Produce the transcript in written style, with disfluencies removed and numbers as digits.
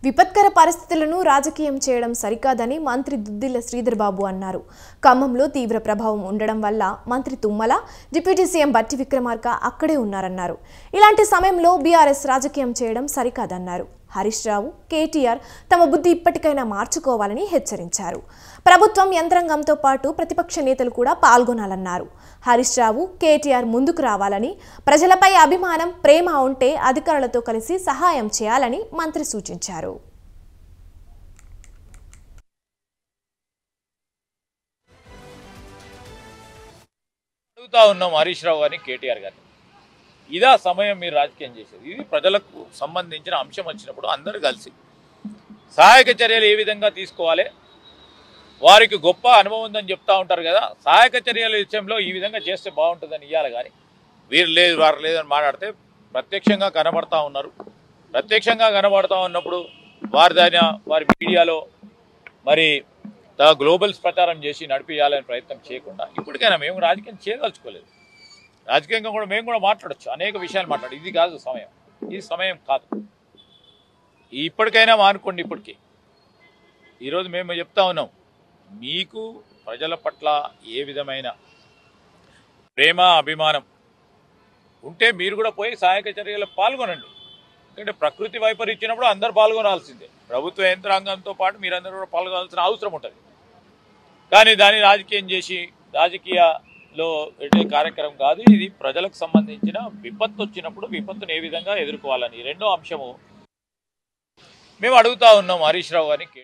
విపత్కర పరిస్థితులను రాజకీయం చేయడం సరికాదని మంత్రి దుద్దిల్ల శ్రీధర్ బాబు అన్నారు. ఖమ్మంలో తీవ్ర ప్రభావం ఉండడం వల్ల మంత్రి తుమ్మల, డిప్యూటీ సీఎం బట్టి విక్రమార్క అక్కడే ఉన్నారన్నారు. ఇలాంటి సమయంలో బీఆర్ఎస్ రాజకీయం చేయడం సరికాదన్నారు. హరీష్ రావు, కేటీఆర్ తమ బుద్ధి ఇప్పటికైనా మార్చుకోవాలని హెచ్చరించారు. ప్రభుత్వం యంత్రాంగంతో పాటు ప్రతిపక్ష నేతలు కూడా పాల్గొనాలన్నారు. హరీష్ రావు, కేటీఆర్ ముందుకు రావాలని, ప్రజలపై అభిమానం, ప్రేమ ఉంటే అధికారులతో కలిసి సహాయం చేయాలని మంత్రి సూచించారు. హరీష్ రావు గారిని, కేటీఆర్ గారిని ఇదా సమయం మీరు రాజకీయం చేసేది. ఇది ప్రజలకు సంబంధించిన అంశం వచ్చినప్పుడు అందరూ కలిసి సహాయక చర్యలు ఏ విధంగా తీసుకోవాలి, వారికి గొప్ప అనుభవం ఉందని చెప్తా ఉంటారు కదా. సహాయక చర్యల విషయంలో ఈ విధంగా చేస్తే బాగుంటుందని ఇవ్వాలి కానీ వీరు లేదు వారు లేదని మాట్లాడితే ప్రత్యక్షంగా కనబడతా ఉన్నారు. ప్రత్యక్షంగా కనబడతా ఉన్నప్పుడు వారి మీడియాలో మరి గ్లోబల్స్ ప్రచారం చేసి నడిపించాలని ప్రయత్నం చేయకుండా ఇప్పటికైనా మేము రాజకీయం చేయదలుచుకోలేదు. రాజకీయంగా కూడా మేము కూడా మాట్లాడచ్చు, అనేక విషయాలు మాట్లాడు. ఇది కాదు సమయం, ఇది సమయం కాదు. ఇప్పటికైనా మానుకోండి. ఇప్పటికీ ఈరోజు మేము చెప్తా ఉన్నాం, మీకు ప్రజల పట్ల ఏ విధమైన ప్రేమ, అభిమానం ఉంటే మీరు కూడా పోయి సహాయక చర్యల్లో పాల్గొనండి. ఎందుకంటే ప్రకృతి వైపరీత్యమైనప్పుడు అందరూ పాల్గొనాల్సిందే. ప్రభుత్వ యంత్రాంగంతో పాటు మీరందరూ కూడా పాల్గొనాల్సిన అవసరం ఉంటుంది. కానీ దాన్ని రాజకీయం చేసి రాజకీయాల్లో పెట్టే కార్యక్రమం కాదు ఇది. ప్రజలకు సంబంధించిన విపత్తు వచ్చినప్పుడు విపత్తును ఏ విధంగా ఎదుర్కోవాలని రెండో అంశము మేము అడుగుతా ఉన్నాం హరీష్ రావు గారిని.